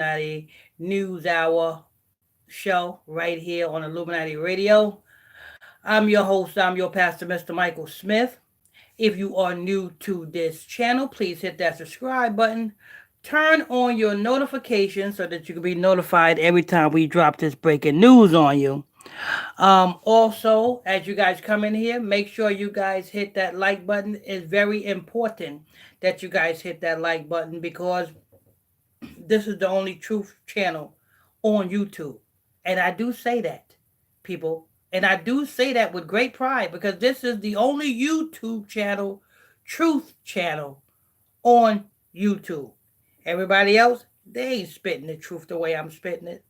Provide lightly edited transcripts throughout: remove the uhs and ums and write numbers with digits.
Illuminati News Hour show right here on Illuminati Radio. I'm your host, I'm your pastor, Mr. Michael Smith. If you are new to this channel, please hit that subscribe button. Turn on your notifications so that you can be notified every time we drop this breaking news on you. Also, as you guys come in here, make sure you guys hit that like button. It's very important that you guys hit that like button because this is the only truth channel on YouTube. And I do say that, people. And I do say that with great pride because this is the only YouTube channel, truth channel on YouTube. Everybody else, they ain't spitting the truth the way I'm spitting it.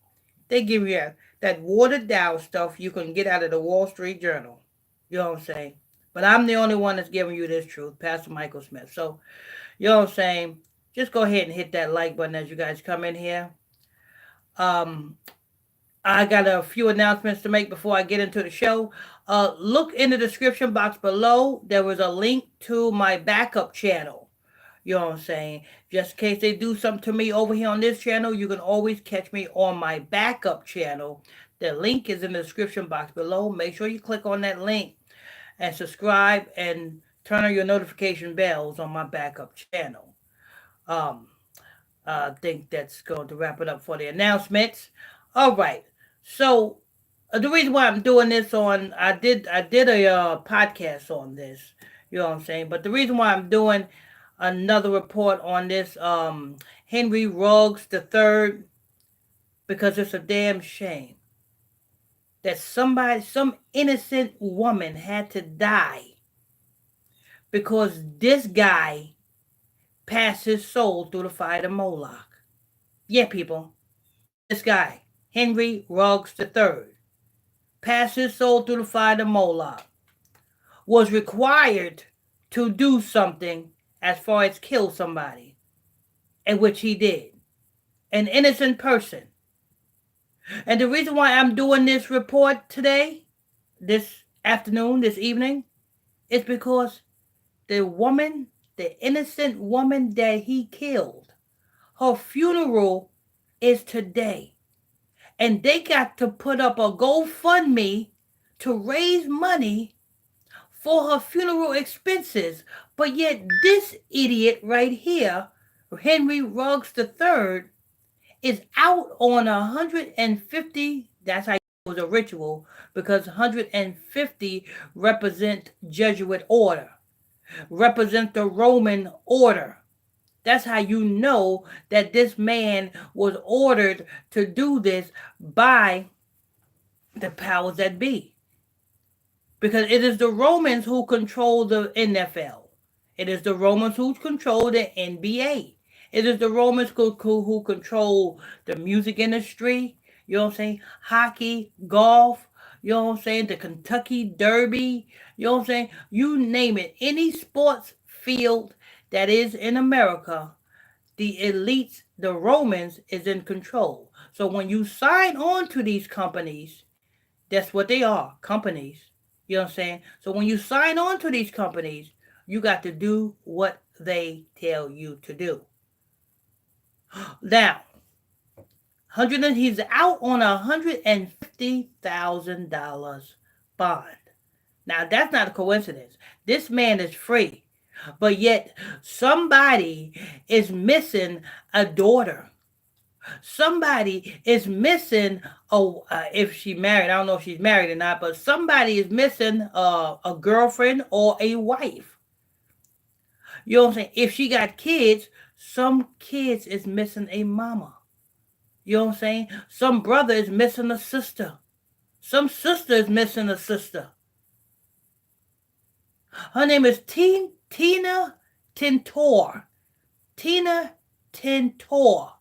They give you that watered down stuff you can get out of the Wall Street Journal. You know what I'm saying? But I'm the only one that's giving you this truth, Pastor Michael Smith. So, you know what I'm saying? Just go ahead and hit that like button as you guys come in here. Um, I got a few announcements to make before I get into the show. Look in the description box below. There was a link to my backup channel. You know what I'm saying? Just in case they do something to me over here on this channel, you can always catch me on my backup channel. The link is in the description box below. Make sure you click on that link and subscribe and turn on your notification bells on my backup channel. Um, I think that's going to wrap it up for the announcements. All right. So the reason why I'm doing this on I did a podcast on this. You know what I'm saying? But the reason why I'm doing another report on this Henry Ruggs the third because it's a damn shame that some innocent woman had to die because this guy passed his soul through the fire of Moloch. Yeah, people. This guy, Henry Ruggs III, passed his soul through the fire of Moloch, was required to do something as far as kill somebody, and which he did. An innocent person. And the reason why I'm doing this report today, this afternoon, this evening, is because the woman, the innocent woman that he killed, her funeral is today. And they got to put up a GoFundMe to raise money for her funeral expenses. But yet this idiot right here, Henry Ruggs III, is out on 150. That's how it was a ritual because 150 represent Jesuit order, represent the Roman order. That's how you know that this man was ordered to do this by the powers that be. Because it is the Romans who control the NFL. It is the Romans who control the NBA. It is the Romans who control the music industry. You know what I'm saying? Hockey, golf. You know what I'm saying? The Kentucky Derby. You know what I'm saying? You name it. Any sports field that is in America, the elites, the Romans, is in control. So when you sign on to these companies, that's what they are, companies. You know what I'm saying? So when you sign on to these companies, you got to do what they tell you to do. Now, he's out on $150,000 bond. Now that's not a coincidence. This man is free, but yet somebody is missing a daughter. Somebody is missing if she married. I don't know if she's married or not, but somebody is missing a girlfriend or a wife. You know what I'm saying? If she got kids, some kids is missing a mama. You know what I'm saying? Some brother is missing a sister. Some sister is missing a sister. Her name is Tina Tintor. Tina Tintor.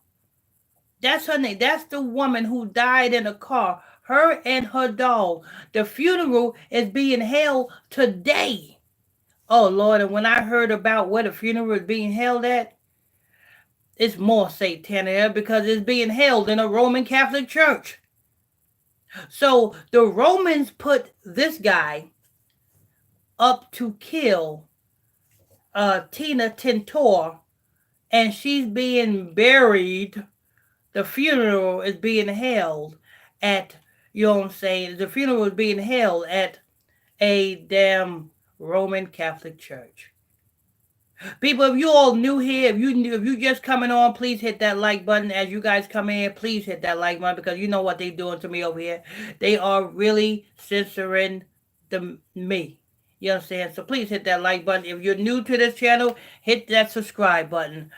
That's her name. That's the woman who died in a car. Her and her dog. The funeral is being held today. Oh, Lord. And when I heard about where the funeral is being held at, it's more satanic because it's being held in a Roman Catholic church. So the Romans put this guy up to kill Tina Tintor, and she's being buried the funeral is being held at, you know what I'm saying? The funeral is being held at a damn Roman Catholic church. People, if you all new here, if you just coming on, please hit that like button. As you guys come in, please hit that like button because you know what they doing to me over here. They are really censoring me. You understand? So please hit that like button. If you're new to this channel, hit that subscribe button.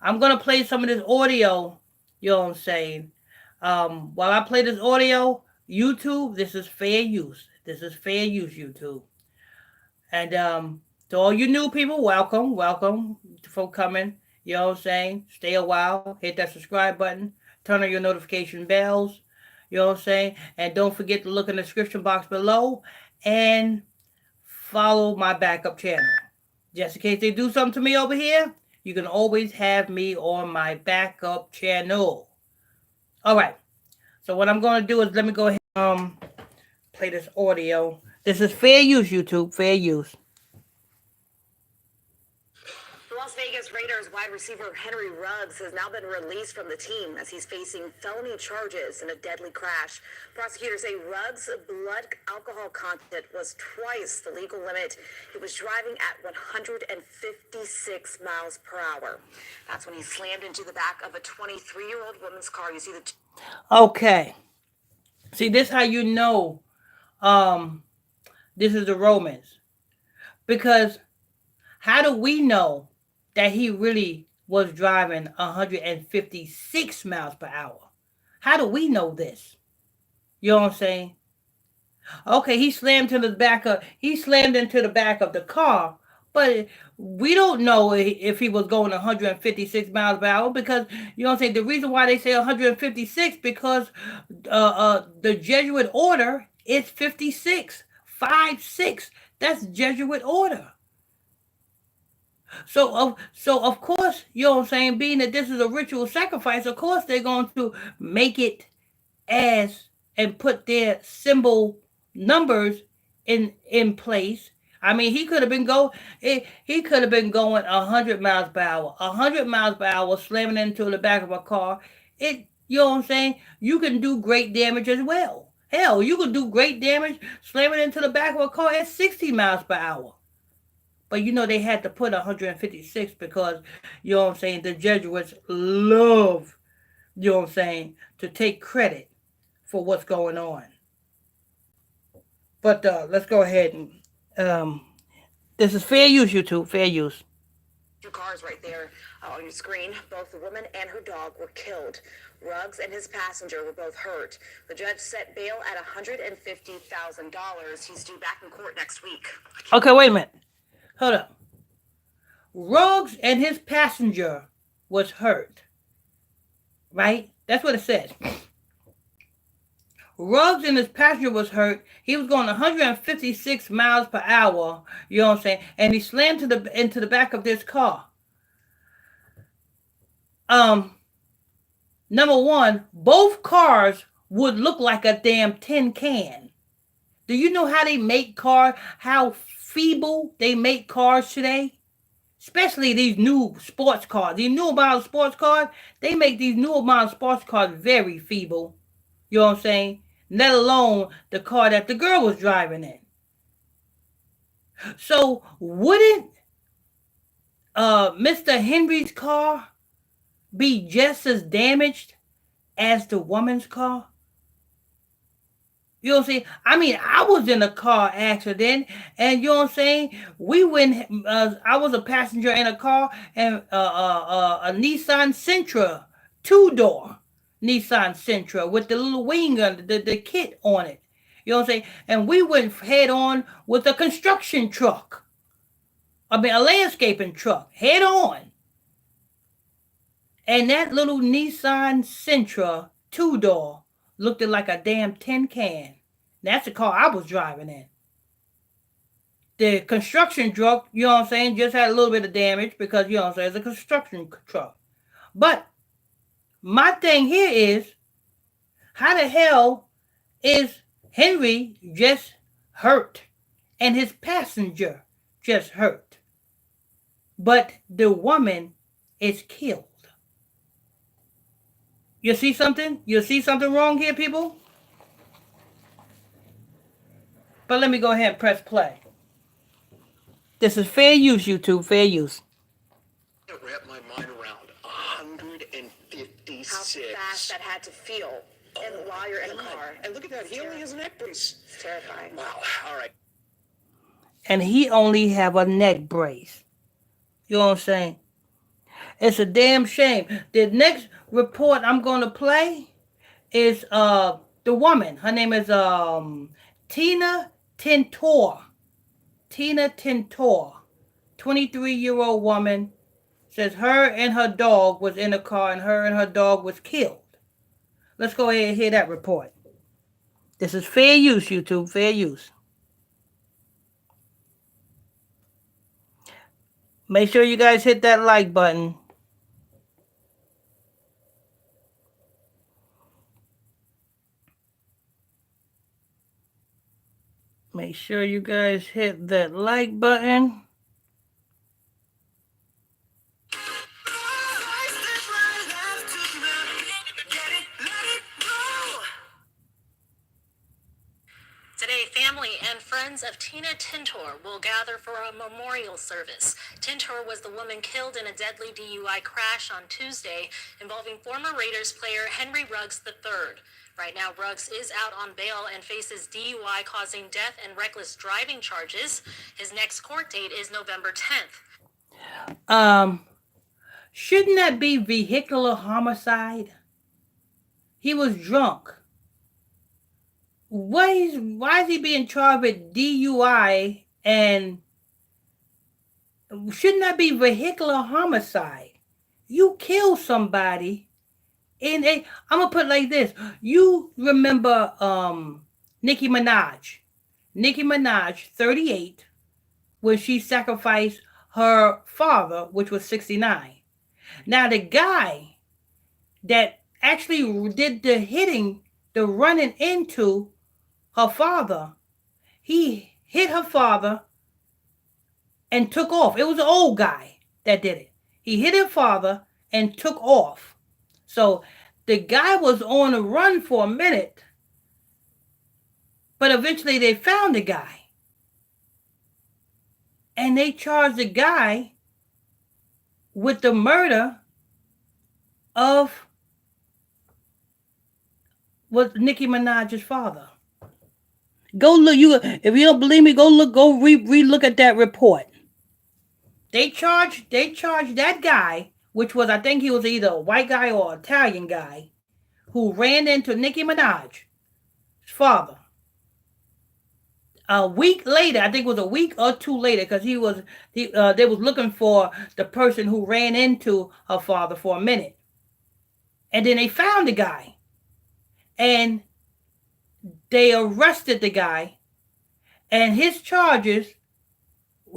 I'm gonna play some of this audio. You know what I'm saying? While I play this audio, YouTube, this is fair use. This is fair use, YouTube. And to all you new people, welcome, welcome for coming. You know what I'm saying? Stay a while, hit that subscribe button, turn on your notification bells. You know what I'm saying? And don't forget to look in the description box below and follow my backup channel. Just in case they do something to me over here, you can always have me on my backup channel. All right. So what I'm going to do is let me go ahead and play this audio. This is fair use, YouTube. Fair use. The Las Vegas Raiders wide receiver Henry Ruggs has now been released from the team as he's facing felony charges in a deadly crash. Prosecutors say Ruggs' blood alcohol content was twice the legal limit. He was driving at 156 miles per hour. That's when he slammed into the back of a 23-year-old woman's car. You see the... Okay. See, this how you know this is the Romans. Because how do we know that he really was driving 156 miles per hour? How do we know this? You know what I'm saying? Okay, he slammed into the back of the car, but we don't know if he was going 156 miles per hour because you know what I'm saying. The reason why they say 156 because the Jesuit order is 56, 5-6. That's Jesuit order. So of course, you know what I'm saying, being that this is a ritual sacrifice, of course they're going to make it as and put their symbol numbers in place. I mean, he could have been going 100 miles per hour, 100 miles per hour, slamming into the back of a car. You know what I'm saying? You can do great damage as well. Hell, you could do great damage slamming into the back of a car at 60 miles per hour. But you know they had to put 156 because you know what I'm saying, the Jesuits love, you know what I'm saying, to take credit for what's going on. But let's go ahead and this is fair use, YouTube, fair use. Two cars right there on your screen. Both the woman and her dog were killed. Ruggs and his passenger were both hurt. The judge set bail at $150,000. He's due back in court next week. Okay, wait a minute. Hold up. Ruggs and his passenger was hurt. Right? That's what it says. Ruggs and his passenger was hurt. He was going 156 miles per hour, you know what I'm saying? And he slammed into the back of this car. Number one, both cars would look like a damn tin can. Do you know how they make cars, how feeble they make cars today? Especially these new sports cars. These new model sports cars, they make these new model sports cars very feeble. You know what I'm saying? Let alone the car that the girl was driving in. So wouldn't Mr. Henry's car be just as damaged as the woman's car? You know what I'm saying? I mean, I was in a car accident, and you know what I'm saying? We went. I was a passenger in a car, and a Nissan Sentra, 2-door Nissan Sentra with the little wing, the kit on it. You know what I'm saying? And we went head on with a construction truck. I mean, a landscaping truck, head on. And that little Nissan Sentra 2-door looked like a damn tin can. That's the car I was driving in. The construction truck, you know what I'm saying, just had a little bit of damage because, you know what I'm saying, it's a construction truck. But my thing here is, how the hell is Henry just hurt and his passenger just hurt, but the woman is killed? You see something? You see something wrong here, people? But let me go ahead and press play. This is fair use, YouTube. Fair use. I can't wrap my mind around 156. How fast that had to feel. And while you're in a car. And look at that. He only has a neck brace. It's terrifying. Wow. All right. And he only have a neck brace. You know what I'm saying? It's a damn shame. The next report I'm gonna play is the woman. Her name is Tina Tintor. Tina Tintor. 23-year-old woman says her and her dog was in a car and her and her dog was killed. Let's go ahead and hear that report. This is fair use, YouTube. Fair use. Make sure you guys hit that like button. Make sure you guys hit that like button. Today, family and friends of Tina Tintor will gather for a memorial service. Tintor was the woman killed in a deadly DUI crash on Tuesday involving former Raiders player Henry Ruggs III. Right now, Ruggs is out on bail and faces DUI causing death and reckless driving charges. His next court date is November 10th. Shouldn't that be vehicular homicide? He was drunk. Why is he being charged with DUI and shouldn't that be vehicular homicide? You kill somebody in a I'm gonna put it like this. You remember Nicki Minaj. Nicki Minaj, 38, when she sacrificed her father, which was 69. Now the guy that actually did the hitting, the running into her father, he hit her father and took off. It was an old guy that did it. He hit her father and took off. So the guy was on a run for a minute, but eventually they found the guy. And they charged the guy with the murder of Nicki Minaj's father. Go look. If you don't believe me, go look. Go re-look at that report. They charged that guy, which was I think he was either a white guy or Italian guy, who ran into Nicki Minaj's father. A week later, I think it was a week or two later, because they was looking for the person who ran into her father for a minute, and then they found the guy, and they arrested the guy, and his charges,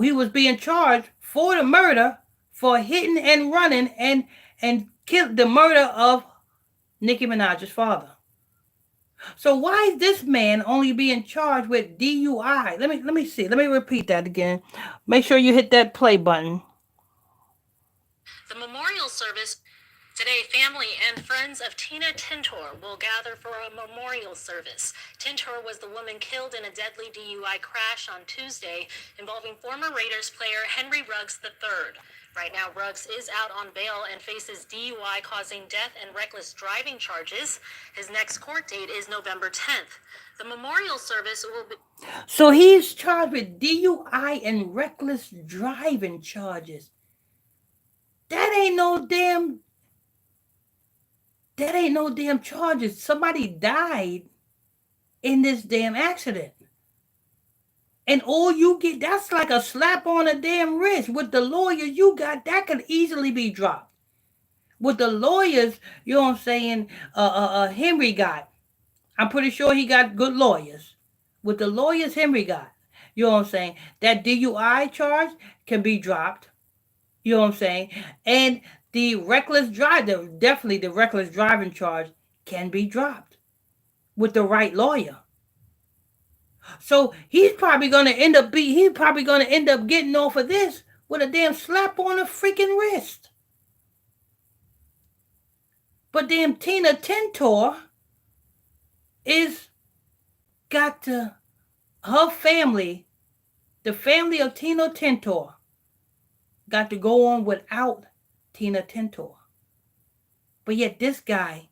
he was being charged for the murder, for hitting and running and killed the murder of Nicki Minaj's father. So why is this man only being charged with DUI? Let me see. Let me repeat that again. Make sure you hit that play button. The memorial service. Today, family and friends of Tina Tintor will gather for a memorial service. Tintor was the woman killed in a deadly DUI crash on Tuesday involving former Raiders player Henry Ruggs III. Right now, Ruggs is out on bail and faces DUI causing death and reckless driving charges. His next court date is November 10th. The memorial service will be... So he's charged with DUI and reckless driving charges. That ain't no damn charges. Somebody died in this damn accident. And all you get, that's like a slap on a damn wrist. With the lawyer you got, that could easily be dropped. With the lawyers, you know what I'm saying, Henry got, I'm pretty sure he got good lawyers. With the lawyers Henry got, you know what I'm saying, that DUI charge can be dropped. You know what I'm saying? And the reckless drive, definitely the reckless driving charge can be dropped with the right lawyer. So he's probably gonna end up getting off of this with a damn slap on a freaking wrist. But damn Tina Tintor is got to her family, the family of Tina Tintor, got to go on without Tina Tintor. But yet this guy,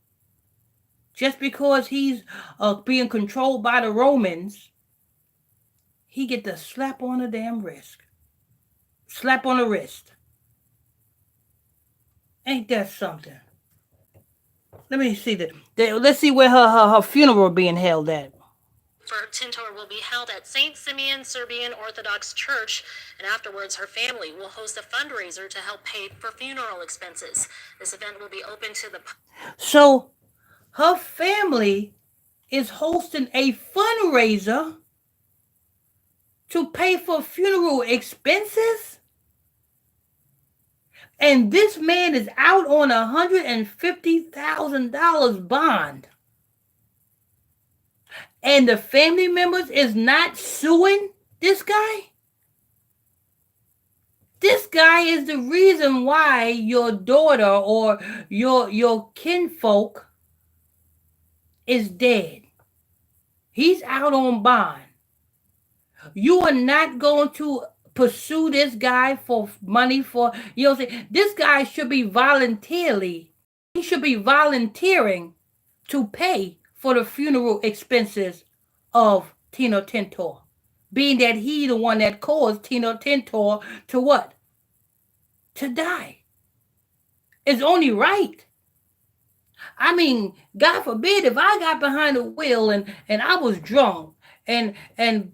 just because he's being controlled by the Romans, he get the slap on the damn wrist. Slap on the wrist. Ain't that something? Let me see let's see where her funeral being held at. For Tintor will be held at St. Simeon Serbian Orthodox Church, and afterwards her family will host a fundraiser to help pay for funeral expenses. This event will be open to the So her family is hosting a fundraiser to pay for funeral expenses? And this man is out on $150,000 bond. And the family members is not suing this guy? This guy is the reason why your daughter or your kinfolk is dead. He's out on bond. You are not going to pursue this guy for money for, you know what I'm saying? This guy should be he should be volunteering to pay for the funeral expenses of Tina Tintor. Being that he the one that caused Tina Tintor to what? To die. It's only right. I mean, God forbid if I got behind the wheel and I was drunk and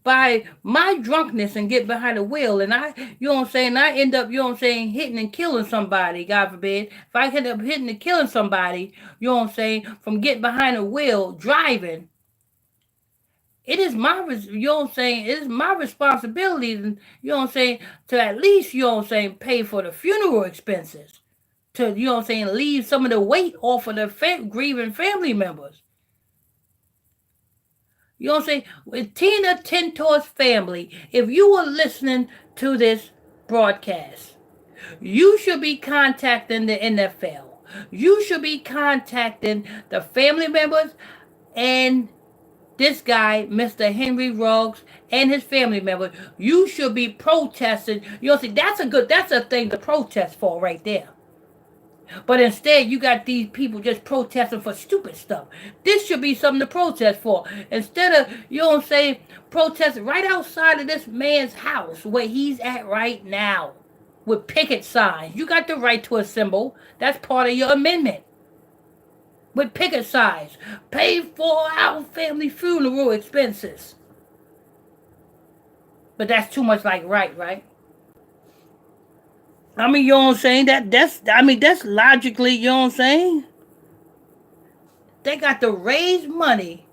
by my drunkenness and get behind the wheel and I, you know what I'm saying, I end up, you know what I'm saying, hitting and killing somebody, God forbid. If I end up hitting and killing somebody, you know what I'm saying, from getting behind the wheel, driving, it is my, you know what I'm saying, it is my responsibility, you know what I'm saying, to at least, you know what I'm saying, pay for the funeral expenses. To, you know what I'm saying, leave some of the weight off of the grieving family members. You know what I'm saying? With Tina Tintor's family, if you were listening to this broadcast, you should be contacting the NFL. You should be contacting the family members and this guy, Mr. Henry Ruggs, and his family members. You should be protesting. You know, see, that's a thing to protest for right there. But instead, you got these people just protesting for stupid stuff. This should be something to protest for. Instead of, you know what I'm saying, protest right outside of this man's house where he's at right now with picket signs. You got the right to assemble. That's part of your amendment. With picket signs. Pay for our family funeral expenses. But that's too much like right? I mean, you know what I'm saying? That's logically, you know what I'm saying? They got to raise money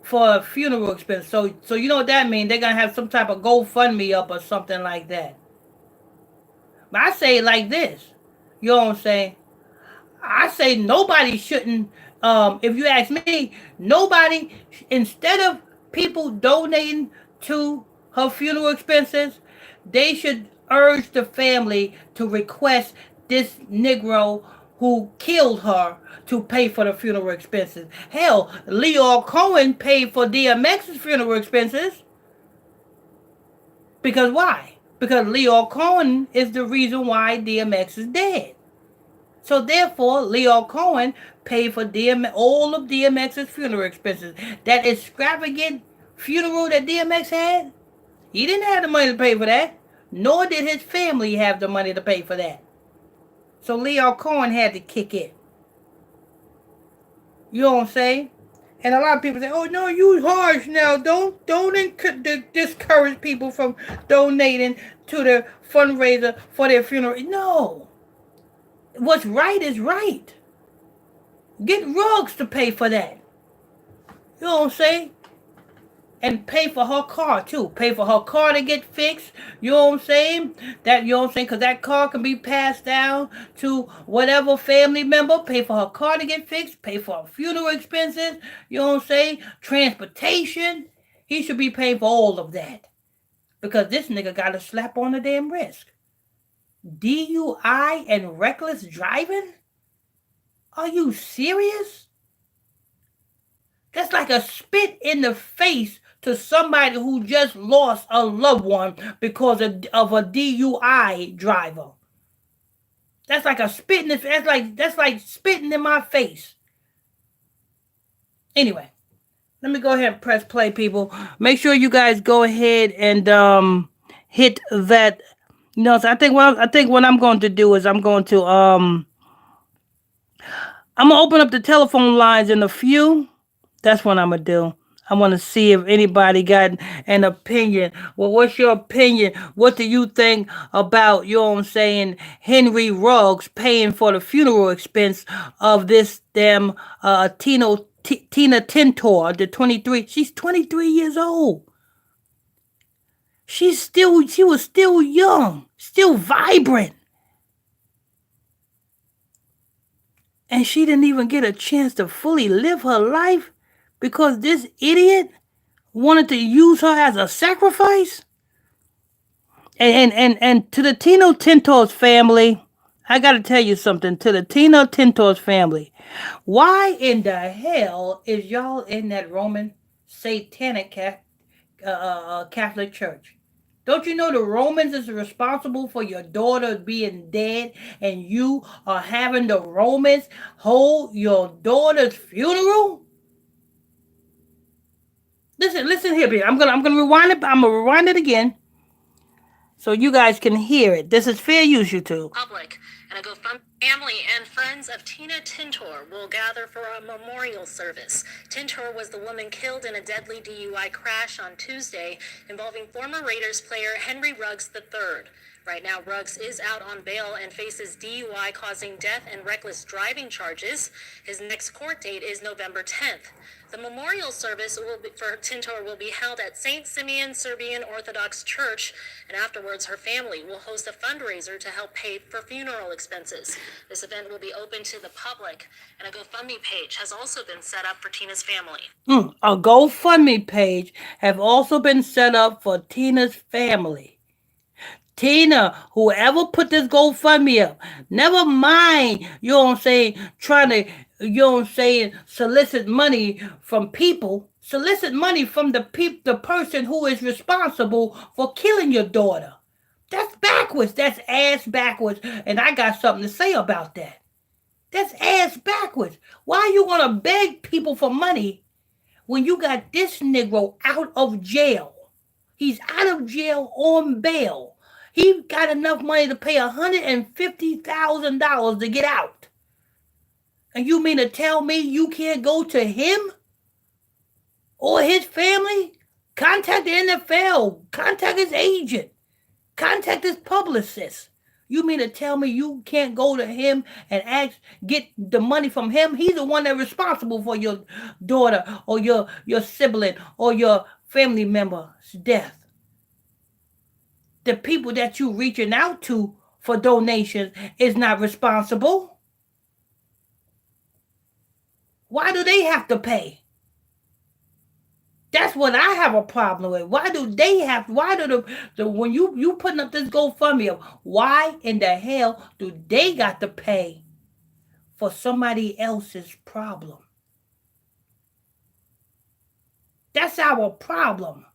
for a funeral expense. So you know what that means? They're going to have some type of GoFundMe up or something like that. But I say it like this. You know what I'm saying? I say nobody shouldn't, if you ask me, nobody, instead of people donating to her funeral expenses, they should urge the family to request this Negro who killed her to pay for the funeral expenses. Hell, Leo Cohen paid for DMX's funeral expenses. Because why? Because Leo Cohen is the reason why DMX is dead. So therefore, Leo Cohen paid for all of DMX's funeral expenses. That extravagant funeral that DMX had, he didn't have the money to pay for that. Nor did his family have the money to pay for that. So Leo Cohen had to kick in. You know what I'm saying? And a lot of people say, "Oh no, you harsh now. Don't discourage people from donating to the fundraiser for their funeral." No. What's right is right. Get Ruggs to pay for that. You know what I'm saying? And pay for her car too. Pay for her car to get fixed. You know what I'm saying? You know what I'm saying? Because that car can be passed down to whatever family member. Pay for her car to get fixed. Pay for her funeral expenses. You know what I'm saying? Transportation. He should be paying for all of that. Because this nigga got a slap on the damn wrist. DUI and reckless driving? Are you serious? That's like a spit in the face to somebody who just lost a loved one because of a DUI driver. That's like a spit in the, that's like spitting in my face. Anyway, let me go ahead and press play, people. Make sure you guys go ahead and hit that. So I think what I'm going to do is I'm gonna open up the telephone lines in a few. That's what I'm gonna do. I want to see if anybody got an opinion. Well, what's your opinion? What do you think about, you know what I'm saying, Henry Ruggs paying for the funeral expense of this damn Tina Tintor, the 23. She's 23 years old. She was still young, still vibrant. And she didn't even get a chance to fully live her life because this idiot wanted to use her as a sacrifice. And to the Tino Tintor's family, I got to tell you something. To the Tino Tintor's family, why in the hell is y'all in that Roman satanic Catholic Church? Don't you know the Romans is responsible for your daughter being dead, and you are having the Romans hold your daughter's funeral? Listen here, baby. I'm gonna rewind it. I'm gonna rewind it again so you guys can hear it. This is fair use, YouTube. Public and a GoFundMe. Family and friends of Tina Tintor will gather for a memorial service. Tintor was the woman killed in a deadly DUI crash on Tuesday involving former Raiders player Henry Ruggs III. Right now, Ruggs is out on bail and faces DUI causing death and reckless driving charges. His next court date is November 10th. The memorial service for Tintor will be held at St. Simeon Serbian Orthodox Church, and afterwards her family will host a fundraiser to help pay for funeral expenses. This event will be open to the public, and a GoFundMe page has also been set up for Tina's family. A GoFundMe page have also been set up for Tina's family. Tina, whoever put this GoFundMe up, never mind, you know what I'm saying, trying to, you know what I'm saying, solicit money from people. Solicit money from the person who is responsible for killing your daughter. That's backwards. That's ass backwards. And I got something to say about that. That's ass backwards. Why you want to beg people for money when you got this Negro out of jail? He's out of jail on bail. He got enough money to pay $150,000 to get out. And you mean to tell me you can't go to him or his family? Contact the NFL. Contact his agent. Contact his publicist. You mean to tell me you can't go to him and get the money from him? He's the one that's responsible for your daughter or your sibling or your family member's death. The people that you reaching out to for donations is not responsible. Why do they have to pay? That's what I have a problem with. Why do when you putting up this GoFundMe, why in the hell do they got to pay for somebody else's problem? That's our problem.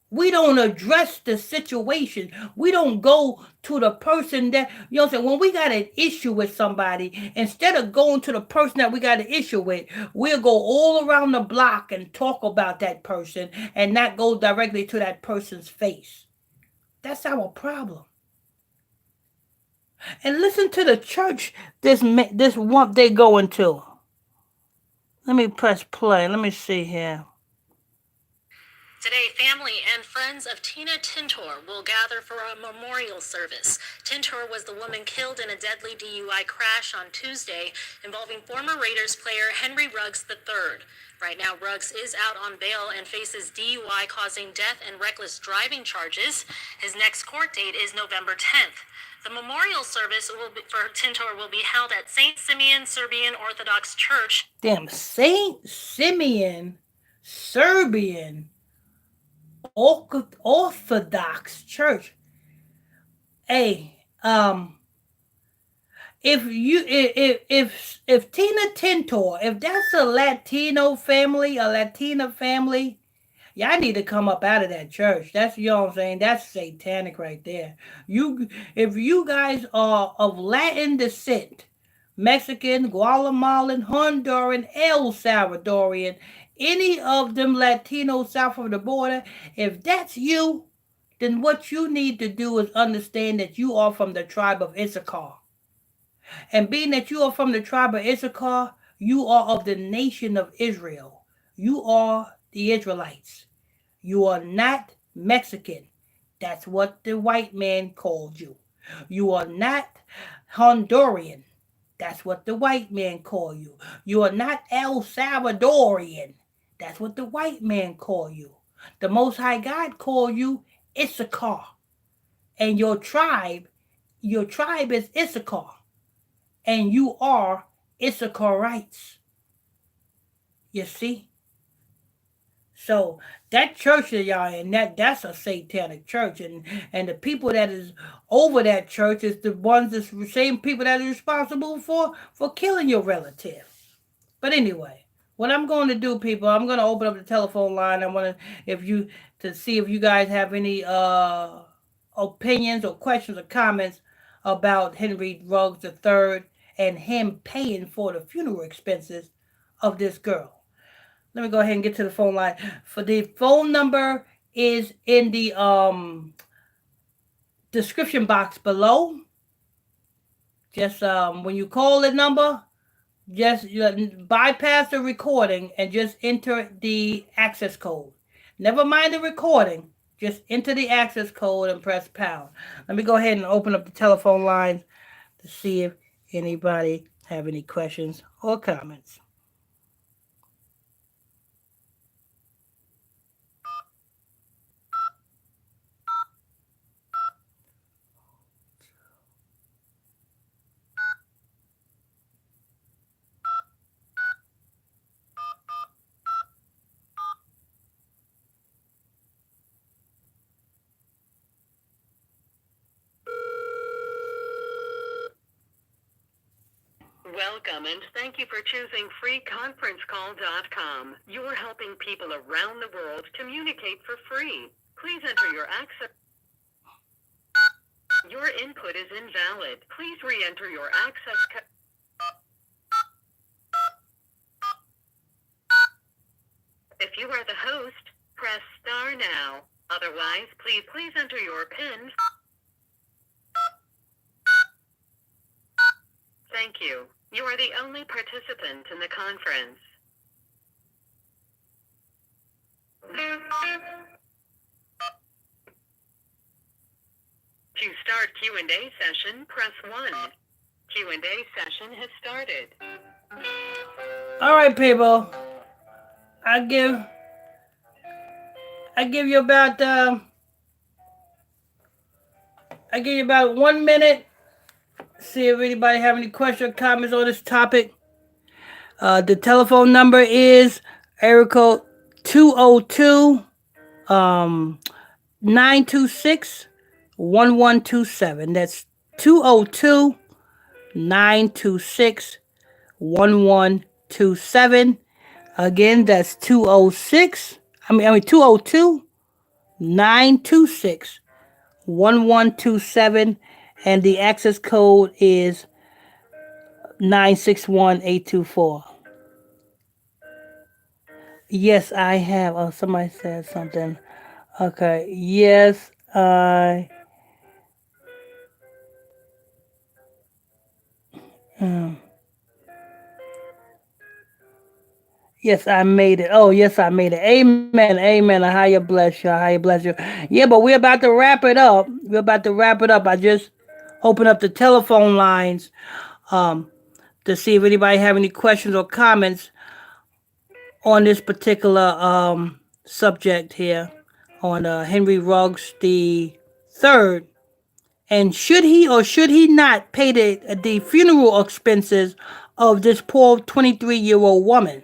We don't address the situation. We don't go to the person that, you know what I'm saying, when we got an issue with somebody, instead of going to the person that we got an issue with, we'll go all around the block and talk about that person and not go directly to that person's face. That's our problem. And listen to the church this one they going to. Let me press play. Let me see here. Today, family and friends of Tina Tintor will gather for a memorial service. Tintor was the woman killed in a deadly DUI crash on Tuesday involving former Raiders player Henry Ruggs III. Right now, Ruggs is out on bail and faces DUI causing death and reckless driving charges. His next court date is November 10th. The memorial service for Tintor will be held at St. Simeon Serbian Orthodox Church. Damn, St. Simeon Serbian Orthodox Church. Hey, if Tina Tintor, if that's a Latino family, a Latina family, y'all need to come up out of that church. That's, you know what I'm saying. That's satanic right there. You, if you guys are of Latin descent, Mexican, Guatemalan, Honduran, El Salvadorian, any of them Latinos south of the border, if that's you, then what you need to do is understand that you are from the tribe of Issachar. And being that you are from the tribe of Issachar, you are of the nation of Israel. You are the Israelites. You are not Mexican. That's what the white man called you. You are not Honduran. That's what the white man called you. You are not El Salvadorian. That's what the white man called you. The Most High God called you Issachar. And your tribe is Issachar. And you are Issacharites. You see? So that church that y'all in, that's a satanic church, and the people that is over that church is the ones, the same people that are responsible for killing your relative. But anyway, what I'm going to do, people, I'm going to open up the telephone line. I want to, if you, to see if you guys have any opinions or questions or comments about Henry Ruggs III and him paying for the funeral expenses of this girl. Let me go ahead and get to the phone line. For the phone number is in the description box below. Just when you call the number, just bypass the recording and just enter the access code. Never mind the recording. Just enter the access code and press pound. Let me go ahead and open up the telephone lines to see if anybody have any questions or comments. Welcome and thank you for choosing freeconferencecall.com. You're helping people around the world communicate for free. Please enter your access. Your input is invalid. Please re-enter your access code. If you are the host, press star now. Otherwise, please enter your PIN. Thank you. You are the only participant in the conference. To start Q&A session, press 1. Q&A session has started. All right, people. I give you about 1 minute. See if anybody have any questions or comments on this topic. The telephone number is area code 202 926 1127. That's 202 926 1127. Again, that's 202 926 1127. And the access code is 961824. Yes, I have. Oh, somebody said something. Okay. Yes, I. Um, yes, I made it. Oh, yes, I made it. Amen. Amen. How you bless you. How you bless you. Yeah, but we're about to wrap it up. We're about to wrap it up. I just opened up the telephone lines um, to see if anybody have any questions or comments on this particular subject here on Henry Ruggs the third, and should he or should he not pay the funeral expenses of this poor 23-year-old woman?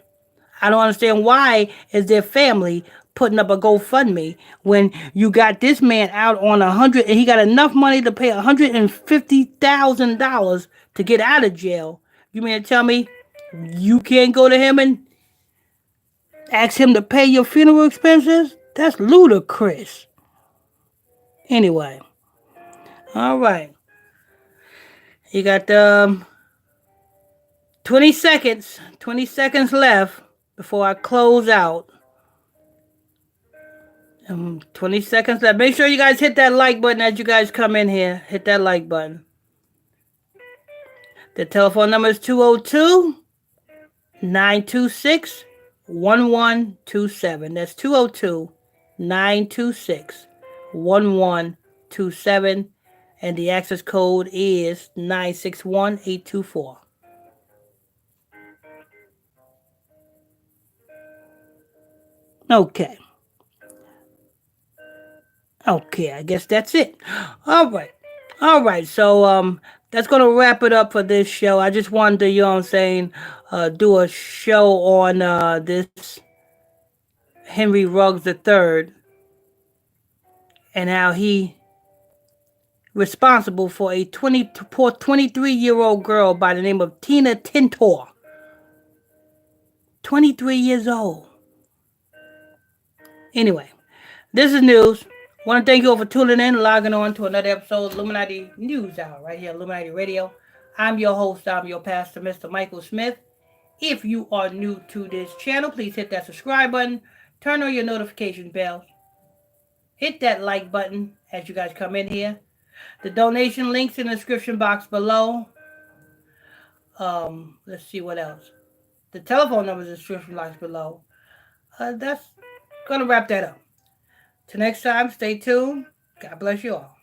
I don't understand why is their family putting up a GoFundMe when you got this man out on 100 and he got enough money to pay $150,000 to get out of jail. You mean to tell me you can't go to him and ask him to pay your funeral expenses? That's ludicrous. Anyway, all right. You got 20 seconds. 20 seconds left before I close out. 20 seconds left. Make sure you guys hit that like button as you guys come in here. Hit that like button. The telephone number is 202 926 1127. That's 202 926 1127. And the access code is 961824. Okay. Okay, I guess that's it. All right. All right. So that's gonna wrap it up for this show. I just wanted to, you know what I'm saying, do a show on this Henry Ruggs III and how he responsible for a 23-year-old girl by the name of Tina Tintor. 23 years old. Anyway, this is news. Want to thank you all for tuning in, logging on to another episode of Illuminati News Hour right here, Illuminati Radio. I'm your host, I'm your pastor, Mr. Michael Smith. If you are new to this channel, please hit that subscribe button, turn on your notification bells, hit that like button as you guys come in here. The donation links in the description box below. Let's see what else. The telephone number is in the description box below. That's gonna wrap that up. Till next time, stay tuned. God bless you all.